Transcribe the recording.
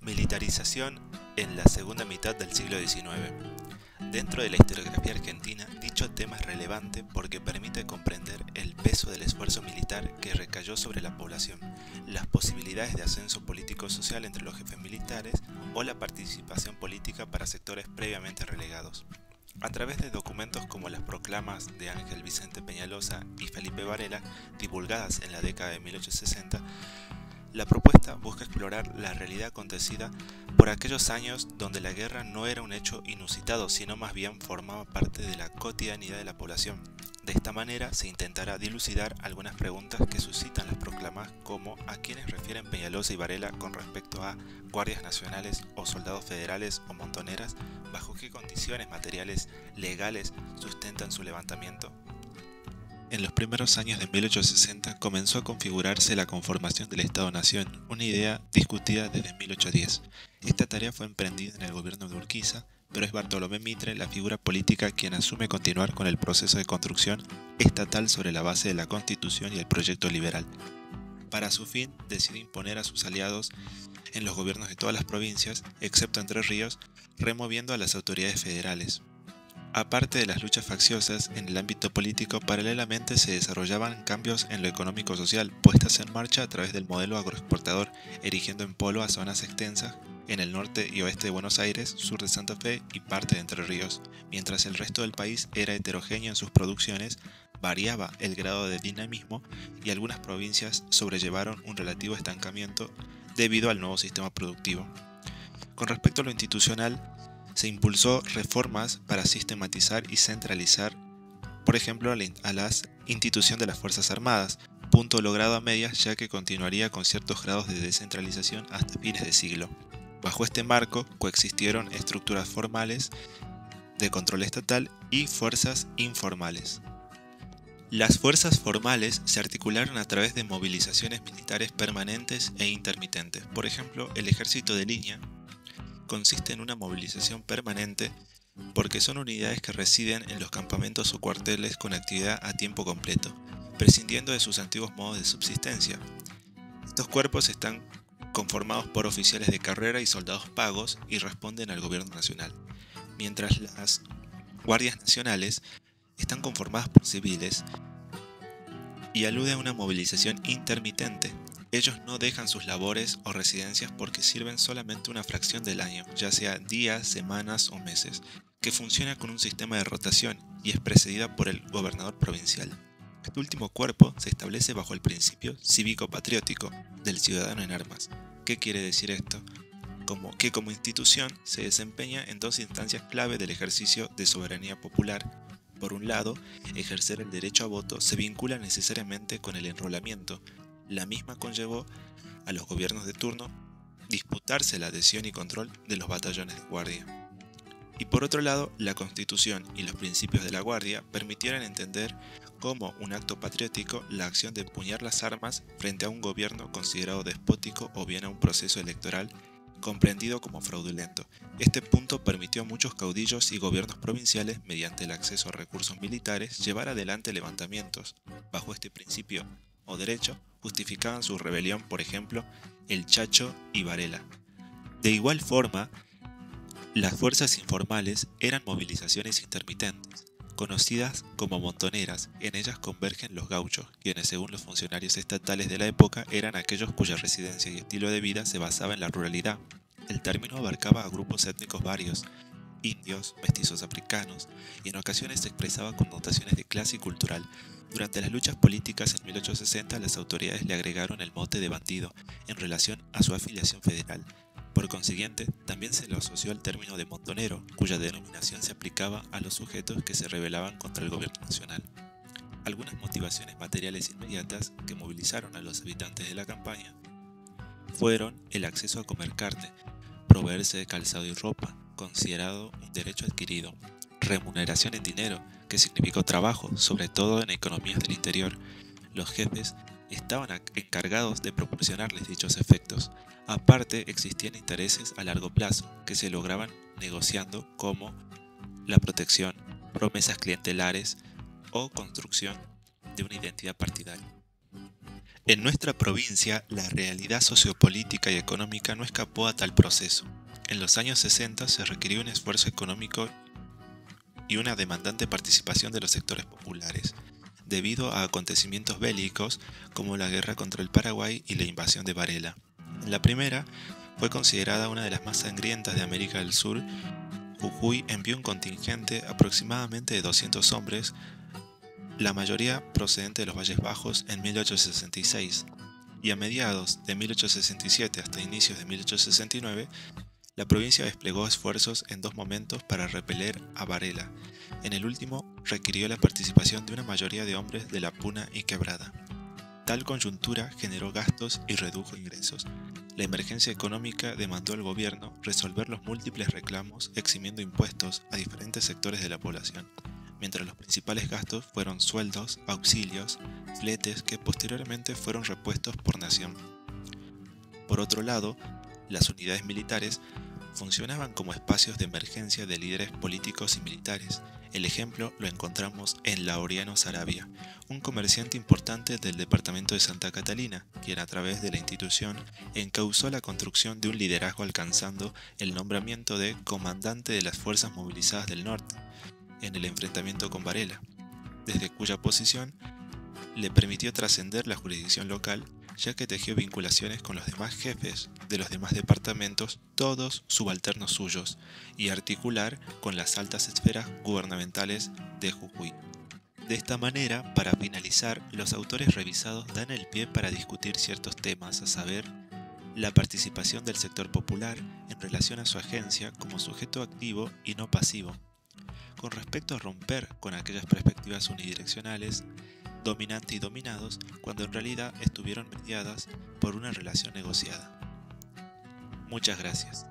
Militarización en la segunda mitad del siglo XIX. Dentro de la historiografía argentina, dicho tema es relevante porque permite comprender el peso del esfuerzo militar que recayó sobre la población, las posibilidades de ascenso político-social entre los jefes militares o la participación política para sectores previamente relegados. A través de documentos como las proclamas de Ángel Vicente Peñalosa y Felipe Varela, divulgadas en la década de 1860, la propuesta busca explorar la realidad acontecida por aquellos años donde la guerra no era un hecho inusitado, sino más bien formaba parte de la cotidianidad de la población. De esta manera se intentará dilucidar algunas preguntas que suscitan las proclamas, como a quiénes refieren Peñalosa y Varela con respecto a guardias nacionales o soldados federales o montoneras, bajo qué condiciones materiales legales sustentan su levantamiento. En los primeros años de 1860 comenzó a configurarse la conformación del Estado-Nación, una idea discutida desde 1810. Esta tarea fue emprendida en el gobierno de Urquiza, pero es Bartolomé Mitre la figura política quien asume continuar con el proceso de construcción estatal sobre la base de la Constitución y el proyecto liberal. Para su fin, decide imponer a sus aliados en los gobiernos de todas las provincias, excepto Entre Ríos, removiendo a las autoridades federales. Aparte de las luchas facciosas en el ámbito político, paralelamente se desarrollaban cambios en lo económico-social puestas en marcha a través del modelo agroexportador, erigiendo en polo a zonas extensas en el norte y oeste de Buenos Aires, sur de Santa Fe y parte de Entre Ríos. Mientras el resto del país era heterogéneo en sus producciones, variaba el grado de dinamismo y algunas provincias sobrellevaron un relativo estancamiento debido al nuevo sistema productivo. Con respecto a lo institucional, se impulsó reformas para sistematizar y centralizar, por ejemplo, a la institución de las Fuerzas Armadas, punto logrado a medias ya que continuaría con ciertos grados de descentralización hasta fines de siglo. Bajo este marco coexistieron estructuras formales de control estatal y fuerzas informales. Las fuerzas formales se articularon a través de movilizaciones militares permanentes e intermitentes. Por ejemplo, el ejército de línea consiste en una movilización permanente porque son unidades que residen en los campamentos o cuarteles con actividad a tiempo completo, prescindiendo de sus antiguos modos de subsistencia. Estos cuerpos están conformados por oficiales de carrera y soldados pagos y responden al gobierno nacional, mientras las guardias nacionales están conformadas por civiles y alude a una movilización intermitente. Ellos no dejan sus labores o residencias porque sirven solamente una fracción del año, ya sea días, semanas o meses, que funciona con un sistema de rotación y es precedida por el gobernador provincial. Este último cuerpo se establece bajo el principio cívico-patriótico del ciudadano en armas. ¿Qué quiere decir esto? Que como institución se desempeña en dos instancias clave del ejercicio de soberanía popular. Por un lado, ejercer el derecho a voto se vincula necesariamente con el enrolamiento. La misma conllevó a los gobiernos de turno disputarse la adhesión y control de los batallones de guardia. Y por otro lado, la Constitución y los principios de la Guardia permitieron entender como un acto patriótico la acción de empuñar las armas frente a un gobierno considerado despótico o bien a un proceso electoral comprendido como fraudulento. Este punto permitió a muchos caudillos y gobiernos provinciales, mediante el acceso a recursos militares, llevar adelante levantamientos. Bajo este principio o derecho, justificaban su rebelión, por ejemplo, el Chacho y Varela. De igual forma, las fuerzas informales eran movilizaciones intermitentes, conocidas como montoneras. En ellas convergen los gauchos, quienes según los funcionarios estatales de la época eran aquellos cuya residencia y estilo de vida se basaba en la ruralidad. El término abarcaba a grupos étnicos varios, indios, mestizos africanos, y en ocasiones se expresaba con notaciones de clase y cultural. Durante las luchas políticas en 1860 las autoridades le agregaron el mote de bandido en relación a su afiliación federal. Por consiguiente, también se le asoció al término de montonero, cuya denominación se aplicaba a los sujetos que se rebelaban contra el gobierno nacional. Algunas motivaciones materiales inmediatas que movilizaron a los habitantes de la campaña fueron el acceso a comer carne, proveerse de calzado y ropa, considerado un derecho adquirido, remuneración en dinero, que significó trabajo, sobre todo en economías del interior. Los jefes estaban encargados de proporcionarles dichos efectos. Aparte, existían intereses a largo plazo que se lograban negociando, como la protección, promesas clientelares o construcción de una identidad partidaria. En nuestra provincia, la realidad sociopolítica y económica no escapó a tal proceso. En los años 60 se requirió un esfuerzo económico y una demandante participación de los sectores populares, debido a acontecimientos bélicos como la guerra contra el Paraguay y la invasión de Varela. La primera fue considerada una de las más sangrientas de América del Sur. Jujuy envió un contingente aproximadamente de 200 hombres, la mayoría procedente de los Valles Bajos, en 1866, y a mediados de 1867 hasta inicios de 1869, la provincia desplegó esfuerzos en dos momentos para repeler a Varela. En el último, requirió la participación de una mayoría de hombres de la Puna y Quebrada. Tal coyuntura generó gastos y redujo ingresos. La emergencia económica demandó al gobierno resolver los múltiples reclamos eximiendo impuestos a diferentes sectores de la población, mientras los principales gastos fueron sueldos, auxilios, fletes que posteriormente fueron repuestos por nación. Por otro lado, las unidades militares funcionaban como espacios de emergencia de líderes políticos y militares. El ejemplo lo encontramos en Laureano Saravia, un comerciante importante del departamento de Santa Catalina, quien a través de la institución encauzó la construcción de un liderazgo alcanzando el nombramiento de comandante de las fuerzas movilizadas del norte en el enfrentamiento con Varela, desde cuya posición le permitió trascender la jurisdicción local, ya que tejió vinculaciones con los demás jefes de los demás departamentos, todos subalternos suyos, y articular con las altas esferas gubernamentales de Jujuy. De esta manera, para finalizar, los autores revisados dan el pie para discutir ciertos temas, a saber, la participación del sector popular en relación a su agencia como sujeto activo y no pasivo, con respecto a romper con aquellas perspectivas unidireccionales, dominante y dominados, cuando en realidad estuvieron mediadas por una relación negociada. Muchas gracias.